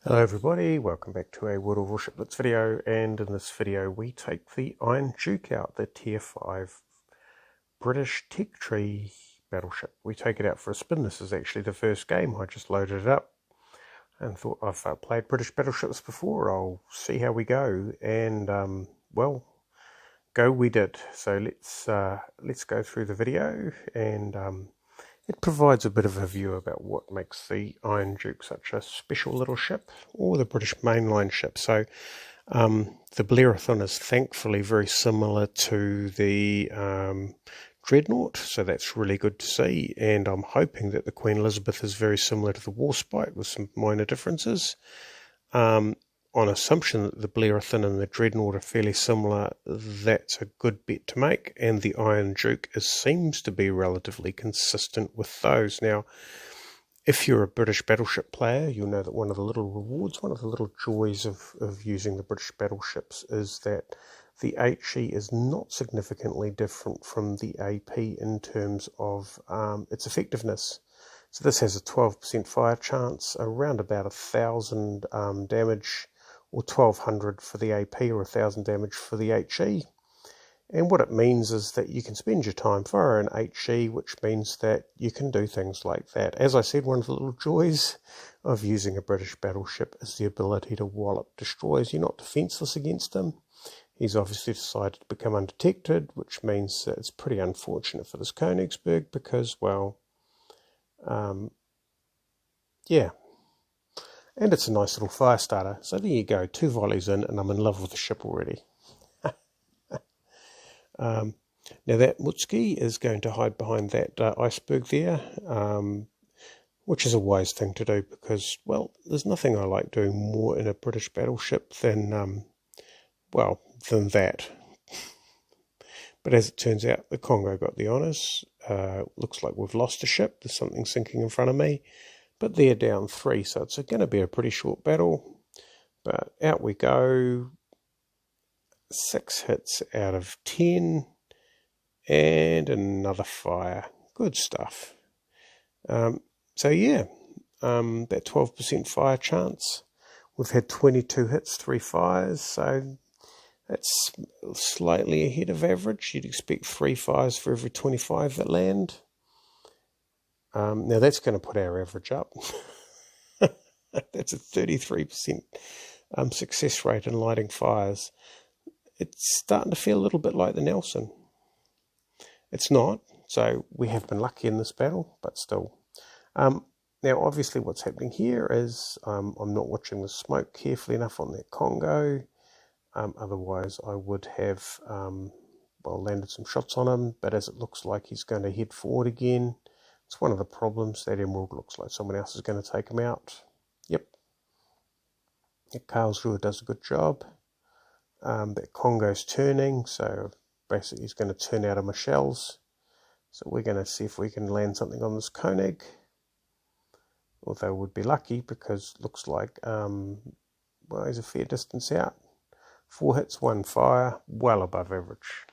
Hello everybody, welcome back to a World of Warship Blitz video, and in this video we take the Iron Duke out, the Tier 5 British Tech Tree battleship. We take it out for a spin. This is actually the first game. I just loaded it up and thought I've played British battleships before, I'll see how we go, and well, go we did. So let's go through the video, and it provides a bit of a view about what makes the Iron Duke such a special little ship, or the British mainline ship. So the Blerathon is thankfully very similar to the Dreadnought, so that's really good to see, and I'm hoping that the Queen Elizabeth is very similar to the Warspite with some minor differences. On assumption that the Blerathon and the Dreadnought are fairly similar, that's a good bet to make, and the Iron Duke seems to be relatively consistent with those. Now, if you're a British battleship player, you'll know that one of the little rewards, one of the little joys of using the British battleships is that the HE is not significantly different from the AP in terms of its effectiveness. So this has a 12% fire chance, around about 1,000 damage, or 1,200 for the AP, or 1,000 damage for the HE. And what it means is that you can spend your time firing HE, which means that you can do things like that. As I said, one of the little joys of using a British battleship is the ability to wallop destroyers. You're not defenceless against them. He's obviously decided to become undetected, which means that it's pretty unfortunate for this Königsberg because, well, yeah. And it's a nice little fire starter. So there you go, 2 volleys in, and I'm in love with the ship already. Now that Mutski is going to hide behind that iceberg there, which is a wise thing to do because, well, there's nothing I like doing more in a British battleship than, well, than that. But as it turns out, the Congo got the honours. Looks like we've lost a ship. There's something sinking in front of me. But they're down 3, so it's going to be a pretty short battle. But out we go. 6 hits out of 10. And another fire. Good stuff. So yeah, that 12% fire chance. We've had 22 hits, 3 fires, so that's slightly ahead of average. You'd expect 3 fires for every 25 that land. Now that's going to put our average up. That's a 33% success rate in lighting fires. It's starting to feel a little bit like the Nelson. It's not, so we have been lucky in this battle, but still. Now, obviously what's happening here is I'm not watching the smoke carefully enough on that Congo. Otherwise, I would have, well, landed some shots on him, but as it looks like he's going to head forward again, it's one of the problems. That Emerald looks like someone else is going to take him out. Yep. Karlsruhe does a good job. That Congo's turning, so basically he's going to turn out of my shells. So we're going to see if we can land something on this Koenig. Although we'd be lucky because it looks like, well, he's a fair distance out. 4 hits, 1 fire, well above average.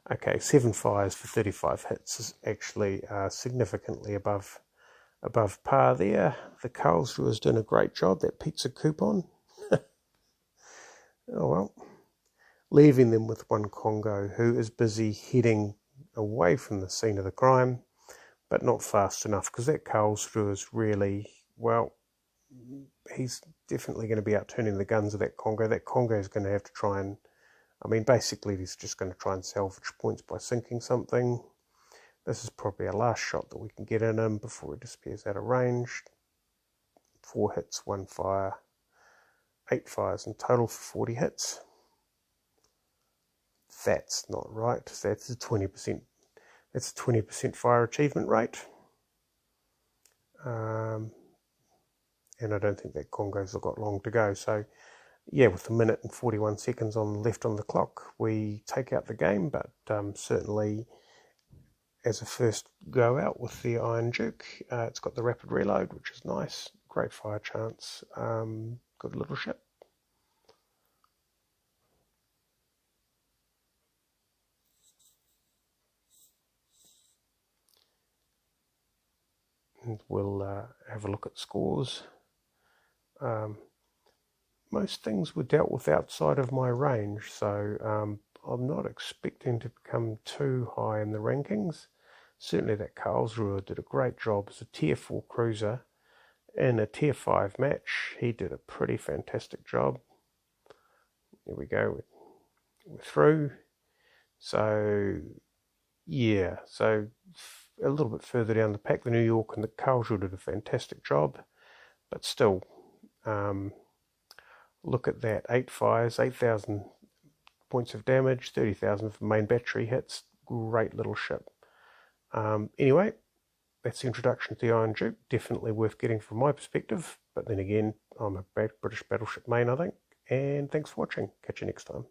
Okay, 7 fires for 35 hits is actually significantly above par there. The Karlsruhe is doing a great job, that pizza coupon. Oh well. Leaving them with one Congo who is busy heading away from the scene of the crime, but not fast enough because that Karlsruhe is really, well, he's definitely going to be outturning the guns of that Congo. That Congo is going to have to try and, I mean, basically he's just going to try and salvage points by sinking something. This is probably a last shot that we can get in him before he disappears out of range. 4 hits, 1 fire, 8 fires in total for 40 hits. That's not right. That's a 20%. That's a 20% fire achievement rate. And I don't think that Congo's got long to go. So, yeah, with 1 minute and 41 seconds left on the clock, we take out the game. But certainly, as a first go out with the Iron Duke, it's got the rapid reload, which is nice. Great fire chance. Good little ship. And we'll have a look at scores. most things were dealt with outside of my range, so I'm not expecting to become too high in the rankings. Certainly that Karlsruhe did a great job as a tier 4 cruiser. In a tier 5 match, he did a pretty fantastic job. There we go, we're through. So yeah, so a little bit further down the pack, the New York and the Karlsruhe did a fantastic job, but still, look at that, 8 fires, 8,000 points of damage, 30,000 for main battery hits, great little ship. Anyway, that's the introduction to the Iron Duke, definitely worth getting from my perspective, but then again, I'm a British battleship main, I think, and thanks for watching, catch you next time.